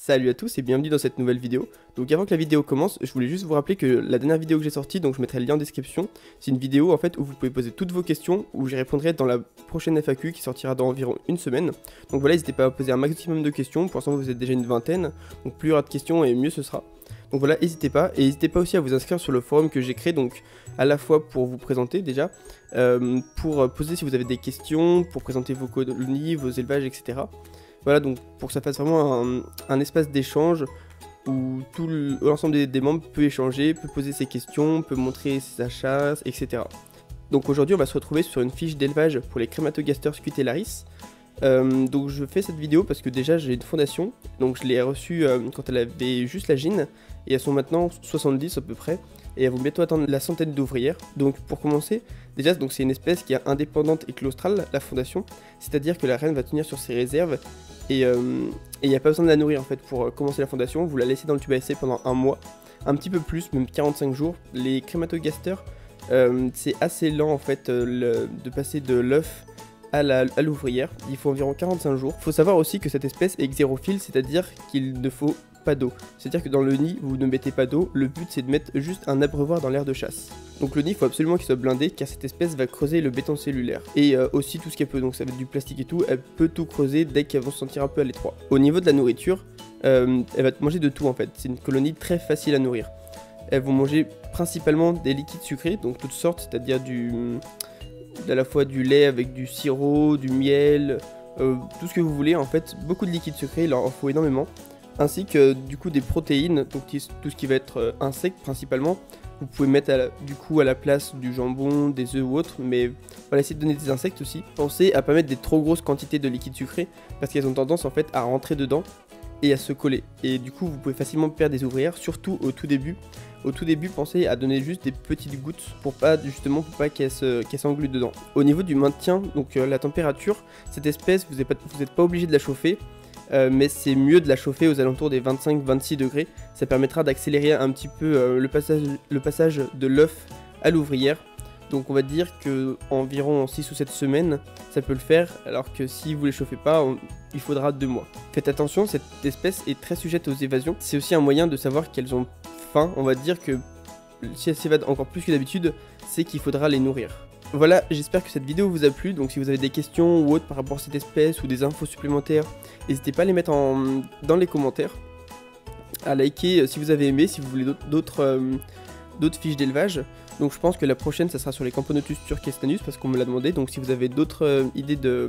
Salut à tous et bienvenue dans cette nouvelle vidéo. Donc avant que la vidéo commence, je voulais juste vous rappeler que la dernière vidéo que j'ai sortie, donc je mettrai le lien en description, c'est une vidéo en fait où vous pouvez poser toutes vos questions, où j'y répondrai dans la prochaine FAQ qui sortira dans environ une semaine. Donc voilà, n'hésitez pas à poser un maximum de questions, pour l'instant vous êtes déjà une vingtaine, donc plus il y aura de questions et mieux ce sera. Donc voilà, n'hésitez pas, et n'hésitez pas aussi à vous inscrire sur le forum que j'ai créé, donc à la fois pour vous présenter déjà, pour poser si vous avez des questions, pour présenter vos colonies, vos élevages, etc. Voilà, donc pour que ça fasse vraiment un espace d'échange où tout l'ensemble des membres peut échanger, peut poser ses questions, peut montrer ses achats, etc. Donc aujourd'hui on va se retrouver sur une fiche d'élevage pour les Crématogasters scutellaris. Donc je fais cette vidéo parce que déjà j'ai une fondation, donc je l'ai reçue quand elle avait juste la gine, et elles sont maintenant 70 à peu près, et elles vont bientôt atteindre la centaine d'ouvrières. Donc pour commencer, déjà c'est une espèce qui est indépendante et claustrale, la fondation, c'est-à-dire que la reine va tenir sur ses réserves, et il n'y a pas besoin de la nourrir en fait pour commencer la fondation, vous la laissez dans le tube à essai pendant un mois, un petit peu plus, même 45 jours. Les Crématogasters, c'est assez lent en fait de passer de l'œuf à l'ouvrière, il faut environ 45 jours. Il faut savoir aussi que cette espèce est xérophile, c'est-à-dire qu'il ne faut pas d'eau. C'est-à-dire que dans le nid, vous ne mettez pas d'eau, le but c'est de mettre juste un abreuvoir dans l'aire de chasse. Donc le nid, il faut absolument qu'il soit blindé, car cette espèce va creuser le béton cellulaire. Et aussi tout ce qu'elle peut, donc ça va être du plastique et tout, elle peut tout creuser dès qu'elles vont se sentir un peu à l'étroit. Au niveau de la nourriture, elle va manger de tout en fait, c'est une colonie très facile à nourrir. Elles vont manger principalement des liquides sucrés, donc toutes sortes, c'est-à-dire à la fois du lait avec du sirop, du miel, tout ce que vous voulez en fait, beaucoup de liquides sucrés, il leur en faut énormément, ainsi que du coup des protéines, donc tout ce qui va être insectes principalement. Vous pouvez mettre du coup à la place du jambon, des œufs ou autre, mais voilà, essayez de donner des insectes aussi. Pensez à pas mettre des trop grosses quantités de liquide sucré, parce qu'elles ont tendance en fait à rentrer dedans et à se coller, et du coup vous pouvez facilement perdre des ouvrières, surtout au tout début. Au tout début, pensez à donner juste des petites gouttes pour pas qu'elles s'engluent dedans. Au niveau du maintien, donc la température, cette espèce, vous n'êtes pas obligé de la chauffer, mais c'est mieux de la chauffer aux alentours des 25-26 degrés. Ça permettra d'accélérer un petit peu le passage de l'œuf à l'ouvrière. Donc on va dire que environ 6 ou 7 semaines, ça peut le faire, alors que si vous ne les chauffez pas, il faudra 2 mois. Faites attention, cette espèce est très sujette aux évasions. C'est aussi un moyen de savoir qu'elles ont faim. On va dire que si elles s'évadent encore plus que d'habitude, c'est qu'il faudra les nourrir. Voilà, j'espère que cette vidéo vous a plu. Donc si vous avez des questions ou autres par rapport à cette espèce ou des infos supplémentaires, n'hésitez pas à les mettre dans les commentaires, à liker si vous avez aimé, si vous voulez d'autres fiches d'élevage. Donc je pense que la prochaine ça sera sur les Camponotus turkestanus parce qu'on me l'a demandé. Donc si vous avez d'autres idées de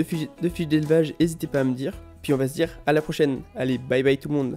fiches d'élevage, n'hésitez pas à me dire. Puis on va se dire à la prochaine. Allez, bye bye tout le monde.